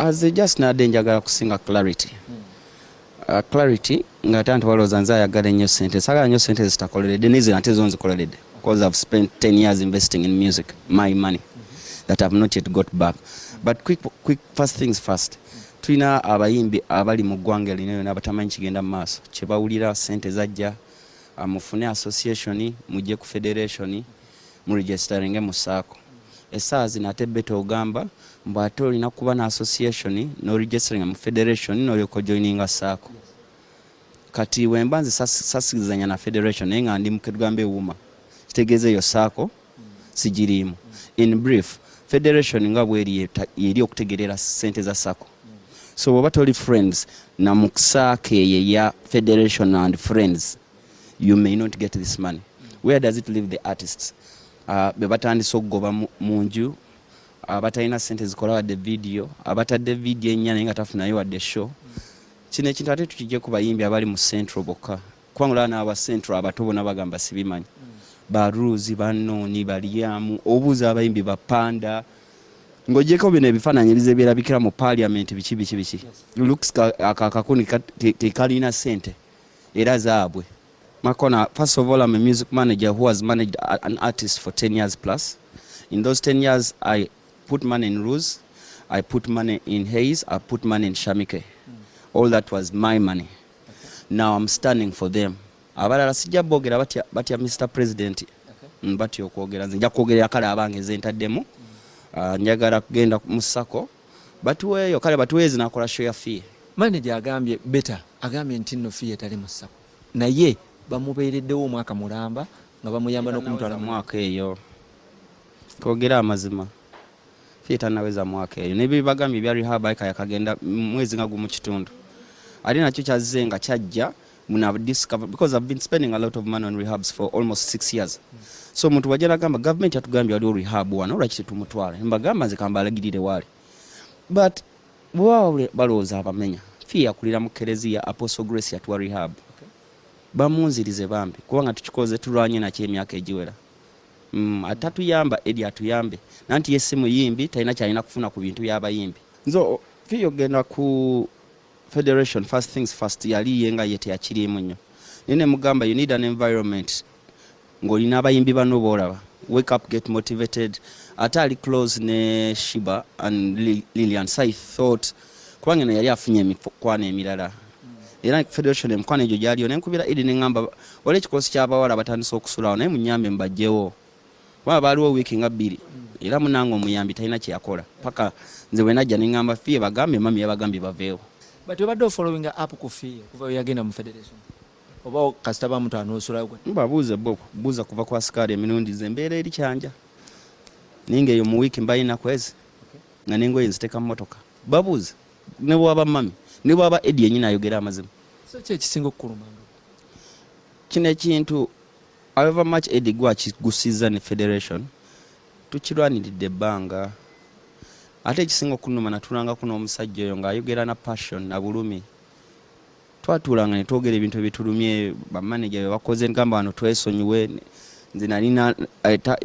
As a just nadde njagala kusinga Clarity. Clarity nga tantu walooza nze ayagala ennyo ssente. Saagala nnyo ssente zitakoleredde n'izo nate zo nzikoleredde. Because I've spent 10 years investing in music, my money, that I've not yet got back. But quick, first things first. Tulina abayimbi abali mu ggwanga lino n'abatamanyi kigenda mu maaso. Kye bawulira ssente zajja, mufune association, mujje ku federation, mu registeringe mu SACCO. Essaawa zino ate beto ogamba mbu ate olina kuba na association no registering mu federation n'olyoka joininga SACCO. Kati wemba nze sasikizanya na federation naye nga ndi mukegambe ewuma. Kitegeeza eyo SACCO sigirimu. In brief, federation nga bweri yeri okutegerera ssente za SACCO. So bw'oba toli friends na mu SACCO ya federation and friends, you may not get this money. Where does it leave the artists? Be batandise okugoba mu nju, abatalina ssente zikola wadde video, abatadde video ennya naye nga tafunayo wadde show. Kino ekintu ate tukijje ku bayimbi abali mu Central bokka. Kwangula n'aba Central abato bonna bagamba sibimanyi. Baruzi, Banooni, Balyamu, obuuza abayimbi Bapanda. Ng'ogyeko bino ebifaananyiriza ebirabikira mu parliament biki. Looks akakuni tekalina ssente era zaabwe. Makona, first of all, I'm a music manager who has managed an artist for 10 years plus. In those 10 years, I put money in Ruse, I put money in Hayes, I put money in Shamike. All that was my money. Now I'm standing for them. Abalala sijja boogera batya Mr. President. Batya okwogera nze nja kwogera kale abange ze ntaddemu. Njagala kugenda mu SACCO. Batuweeyo kale batuweezi nakola show ya fee. Manager agambye beta agambye nti nno fee etali mu SACCO. Naye bamubeereddewo omwaka mulamba nga bamuyamba n'okumutwala mwaka eyo. Kwogera amazima. Fee tanaweza mwaka eyo. Nebyo bagambye bya rehab yakagenda mwezi nga gumu kitundu. Ali nakyo kyazze nga kyajja muna discover because I've been spending a lot of money on rehabs for almost 6 years. So muntu wajja nagamba government yatugambye waliwo rehab wano olwaki tetumutwala. Mbagamba nze kambalagirire wali. But bwawe balooza abamenya. Fee yakulira mu Kereziya Apostle Grace yatuwa rehab. Bamunzirize bambi kubanga tukikoze tulwanye nakyo emyaka egiwera. Atatuyamba edi atuyambe. Nanti yesse muyimbi talina kyalina kufuna ku bintu by'abayimbi. Nzo fee yogenda ku federation first things first yali yenga yete yakirimu nnyo. Nene mugamba you need an environment ng'olina abayimbi bano boolaba. Wake up, get motivated. Atali close ne Shiba and Lillian. So I thought kubanga na yali afunye emikwana emirala. Era federation emikwana egyo gyaliyo nenkubira edi nengamba wale ekikosi ky'abawala batandise okusulawo naye munyambe mbajjewo. Kuba baaliwo wiiki nga 2 era munange omuyambi talina kye yakola. Paka nze bwe najja nengamba fee bagambe mami yabagambye baveewo. But obadde following up ku fee kuva yagenda mu federation. Oba kasita bamutwala n'osulayo gwe. Mbabuuze buuza kuva ku asikari emirundi ze mbeera eri kyanja. Ninga eyo mu wiiki mbalina kwezi. Nga n'engoye nziteeka mu mmotoka. Babuuze ne bw'aba mami ne bw'aba Eddie yennyini ayogera amazima. So ki ekisinga okukuluma? Kino ekintu however much Eddie gwakigusiza ne federation tukirwaniridde ebbanga. Ate ekisinga okunuma natulanga kuno omusajja oyo ng'ayogera na passion na bulumi. Twatulanga ne twogera ebintu ebitulumye bamanager be bakoze ngamba wano twesonyiwe. Nze nalina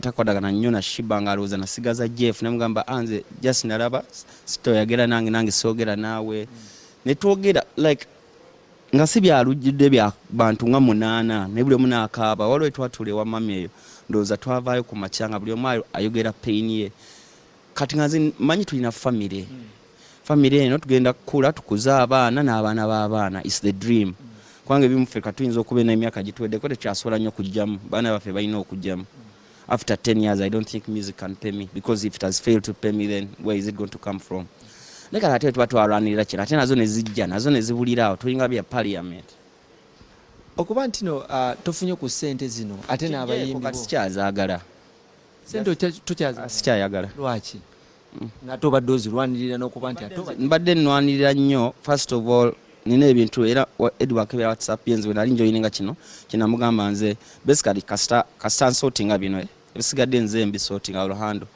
takwatagana nnyo na Shiba ng'alowooza nasigaza Jeff ne mugamba anze just nalaba sitoyagera nange soogera naawe. Ne twogera like nga si byalujjidde bya bantu nga 8 ne buli omu n'akaaba waliwo twatula ewa mami eyo ndowooza twavaayo ku makyanga buli omu ayogera pain ye. Kati nga nze manyi tulina family. Family eno tugenda kukula tukuza abaana n'abaana b'abaana. It's the dream. Kwange bimuffe katuyinza okuba n'emyaka gituweddeko tekyasobola nnyo okujjamu. Baana baffe balina okujjamu. After 10 years I don't think music can pay me because if it has failed to pay me then where is it going to come from? Leka ate tuba twalwanirira kino ate nazo ne zijja nazo ne zibulira awo tulinga bya parliament. Okuba ntino tofunye ku ssente zino ate n'abayimbi bo. Sikyazaagala. Sente tukyazaagala. Sikyayagala. Lwaki? Ng'ate obadde ozirwanirira n'okuba nti ate mbadde nnwanirira nnyo. First of all nina ebintu era Edward Kebera WhatsApp yenze we nali njoyininga kino kinamugamba nze basically kasita nsortinga bino ebisigadde nze mbisortinga Ruhando.